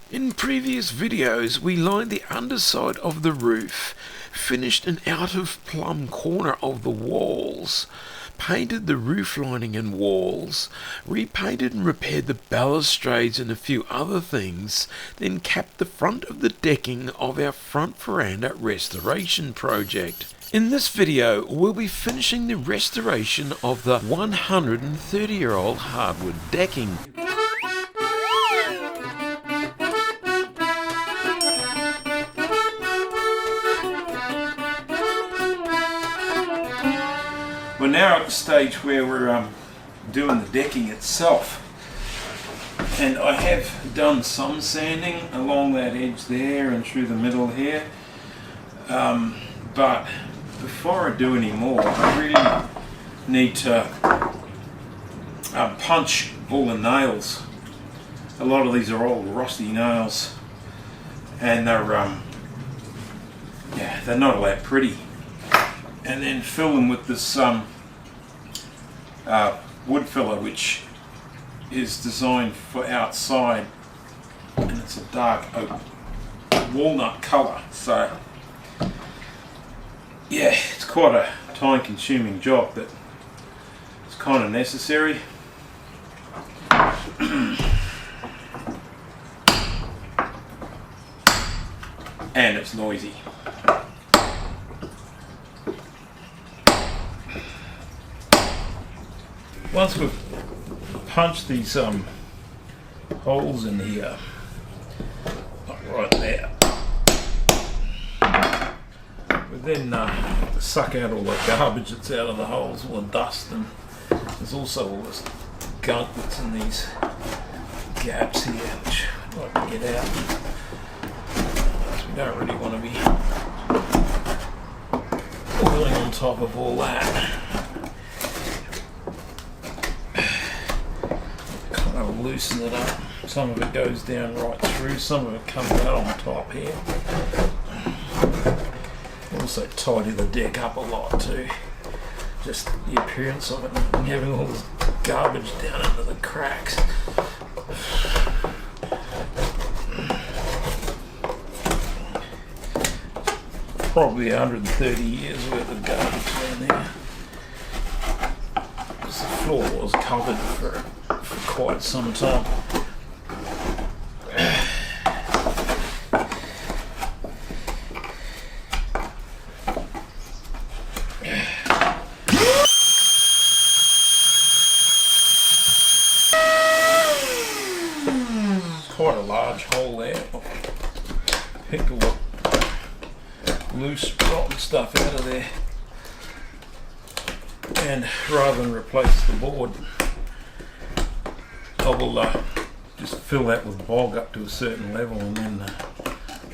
In previous videos we lined the underside of the roof, finished an out of plumb corner of the walls, painted the roof lining and walls, repainted and repaired the balustrades and a few other things, then capped the front of the decking of our front veranda restoration project. In this video we'll be finishing the restoration of the 130-year-old hardwood decking. We're now at the stage where we're doing the decking itself, and I have done some sanding along that edge there and through the middle here, but before I do any more I really need to punch all the nails. A lot of these are old rusty nails and they're not all that pretty, and then fill them with this wood filler, which is designed for outside, and it's a dark oak walnut colour. So yeah, it's quite a time consuming job, but it's kind of necessary. And it's noisy. Once we've punched these holes in here, like right there, we then suck out all the garbage that's out of the holes, all the dust, and there's also all this gunk that's in these gaps here, which I'd like to get out, because we don't really want to be oiling on top of all that. Loosen it up. Some of it goes down right through, some of it comes out on top here. Also tidy the deck up a lot too, just the appearance of it and having all this garbage down into the cracks. Probably 130 years worth of garbage down there. Because the floor was covered for quite some time. Quite a large hole there. Pick all the loose rotten stuff out of there, and rather than replace the board, I will just fill that with bog up to a certain level, and then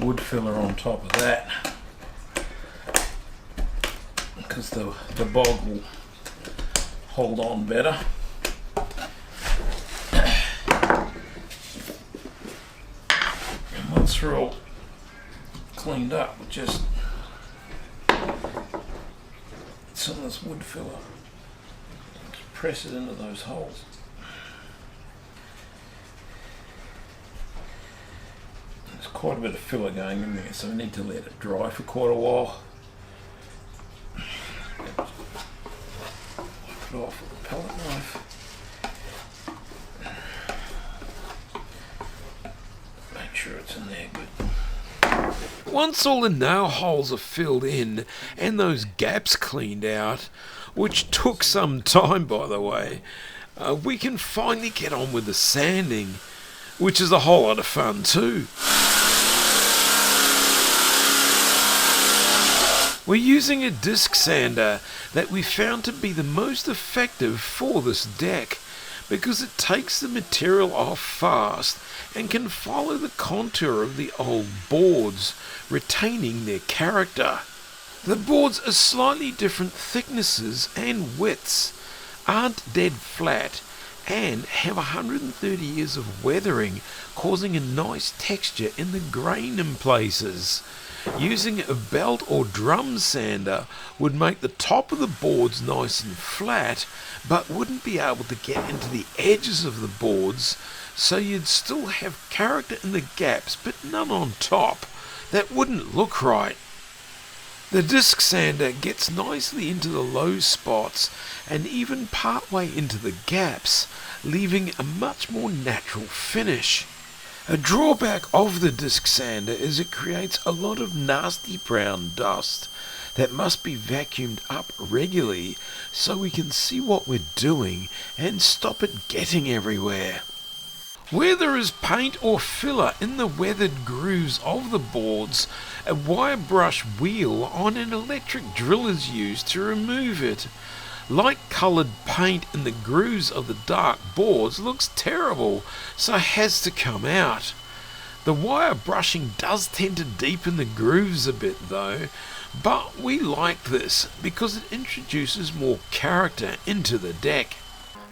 wood filler on top of that, because the bog will hold on better. And once we're all cleaned up, we'll just some of this wood filler, just press it into those holes. There's quite a bit of filler going in there, so we need to let it dry for quite a while. Wipe it off with a palette knife. Make sure it's in there good. Once all the nail holes are filled in and those gaps cleaned out, which took some time by the way, we can finally get on with the sanding, which is a whole lot of fun too. We're using a disc sander that we found to be the most effective for this deck, because it takes the material off fast and can follow the contour of the old boards, retaining their character. The boards are slightly different thicknesses and widths, aren't dead flat, and have 130 years of weathering, causing a nice texture in the grain in places. Using a belt or drum sander would make the top of the boards nice and flat, but wouldn't be able to get into the edges of the boards, so you'd still have character in the gaps but none on top. That wouldn't look right. The disc sander gets nicely into the low spots and even partway into the gaps, leaving a much more natural finish. A drawback of the disc sander is it creates a lot of nasty brown dust that must be vacuumed up regularly so we can see what we're doing and stop it getting everywhere. Where there is paint or filler in the weathered grooves of the boards, a wire brush wheel on an electric drill is used to remove it. Light coloured paint in the grooves of the dark boards looks terrible, so has to come out. The wire brushing does tend to deepen the grooves a bit though, but we like this because it introduces more character into the deck.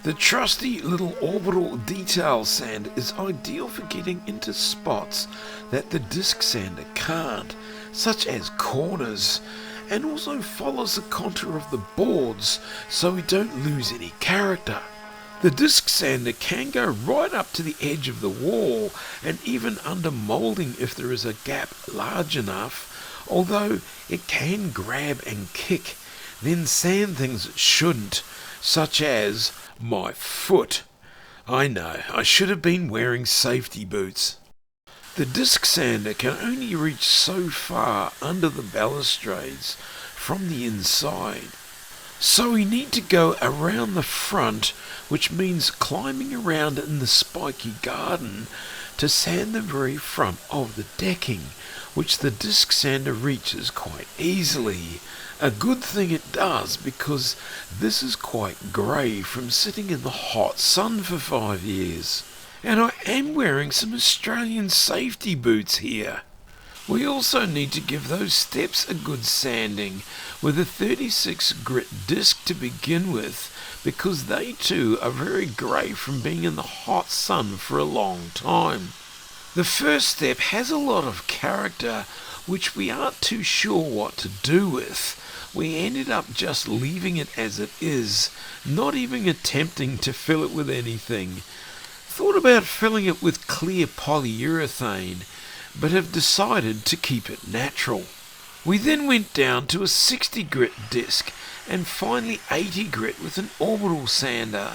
The trusty little orbital detail sand is ideal for getting into spots that the disc sander can't, such as corners, and also follows the contour of the boards so we don't lose any character. The disc sander can go right up to the edge of the wall and even under moulding if there is a gap large enough, although it can grab and kick, then sand things it shouldn't, such as my foot. I know, I should have been wearing safety boots. The disc sander can only reach so far under the balustrades from the inside, so we need to go around the front, which means climbing around in the spiky garden to sand the very front of the decking, which the disc sander reaches quite easily. A good thing it does, because this is quite grey from sitting in the hot sun for 5 years. And I am wearing some Australian safety boots here. We also need to give those steps a good sanding with a 36 grit disc to begin with, because they too are very grey from being in the hot sun for a long time. The first step has a lot of character, which we aren't too sure what to do with. We ended up just leaving it as it is, not even attempting to fill it with anything. Thought about filling it with clear polyurethane, but have decided to keep it natural. We then went down to a 60 grit disc and finally 80 grit with an orbital sander.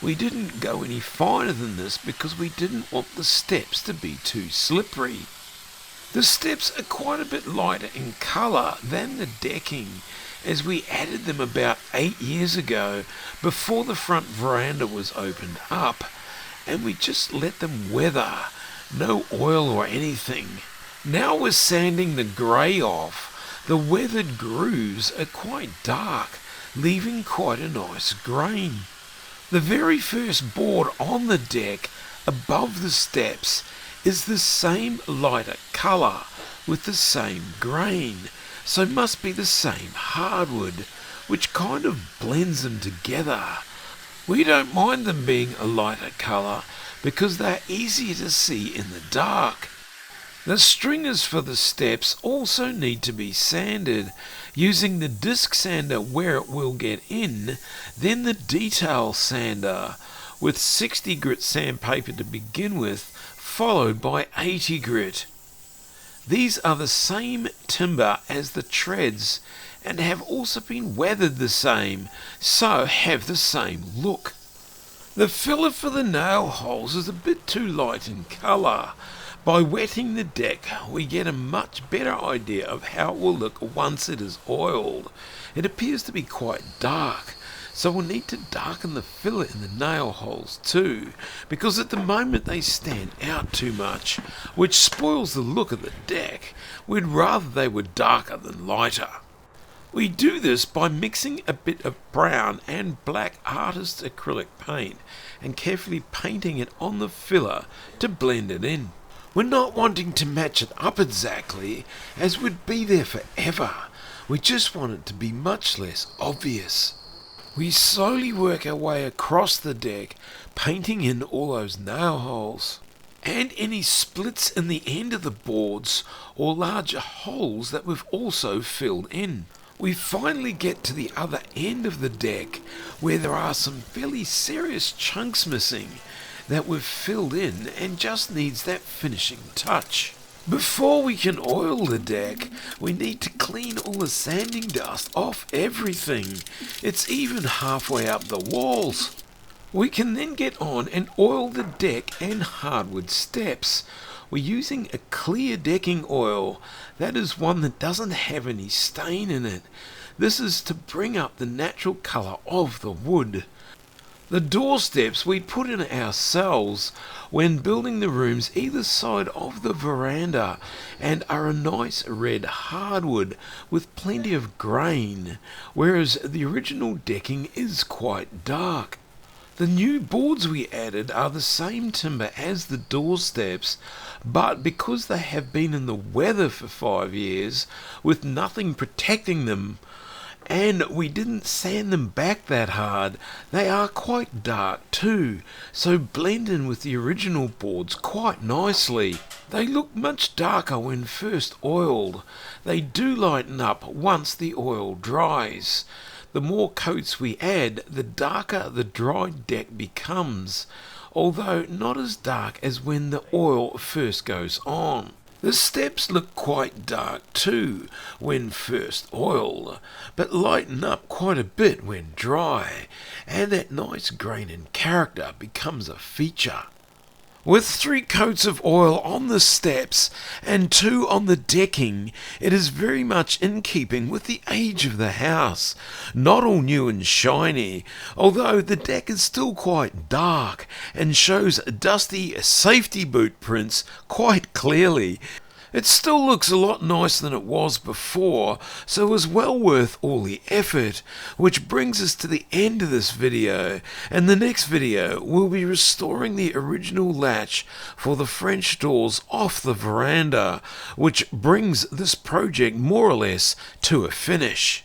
We didn't go any finer than this because we didn't want the steps to be too slippery. The steps are quite a bit lighter in colour than the decking, as we added them about 8 years ago before the front veranda was opened up, and we just let them weather, no oil or anything. Now we're sanding the grey off. The weathered grooves are quite dark, leaving quite a nice grain. The very first board on the deck above the steps is the same lighter colour with the same grain, so must be the same hardwood, which kind of blends them together. We don't mind them being a lighter colour because they're easier to see in the dark. The stringers for the steps also need to be sanded, using the disc sander where it will get in, then the detail sander with 60 grit sandpaper to begin with, followed by 80 grit. These are the same timber as the treads and have also been weathered the same, so have the same look. The filler for the nail holes is a bit too light in colour. By wetting the deck, we get a much better idea of how it will look once it is oiled. It appears to be quite dark, so we'll need to darken the filler in the nail holes too, because at the moment they stand out too much, which spoils the look of the deck. We'd rather they were darker than lighter. We do this by mixing a bit of brown and black artist's acrylic paint and carefully painting it on the filler to blend it in. We're not wanting to match it up exactly, as we'd be there forever. We just want it to be much less obvious. We slowly work our way across the deck, painting in all those nail holes and any splits in the end of the boards or larger holes that we've also filled in. We finally get to the other end of the deck where there are some fairly serious chunks missing that we've filled in and just needs that finishing touch. Before we can oil the deck, we need to clean all the sanding dust off everything. It's even halfway up the walls. We can then get on and oil the deck and hardwood steps. We're using a clear decking oil, that is one that doesn't have any stain in it. This is to bring up the natural colour of the wood. The doorsteps we put in ourselves when building the rooms either side of the veranda and are a nice red hardwood with plenty of grain, whereas the original decking is quite dark. The new boards we added are the same timber as the doorsteps, but because they have been in the weather for 5 years with nothing protecting them, and we didn't sand them back that hard, they are quite dark too, so blend in with the original boards quite nicely. They look much darker when first oiled. They do lighten up once the oil dries. The more coats we add, the darker the dried deck becomes, although not as dark as when the oil first goes on. The steps look quite dark too when first oiled, but lighten up quite a bit when dry, and that nice grain and character becomes a feature. With 3 coats of oil on the steps and 2 on the decking, it is very much in keeping with the age of the house. Not all new and shiny, although the deck is still quite dark and shows dusty safety boot prints quite clearly. It still looks a lot nicer than it was before, so is well worth all the effort, which brings us to the end of this video, and the next video we'll be restoring the original latch for the French doors off the veranda, which brings this project more or less to a finish.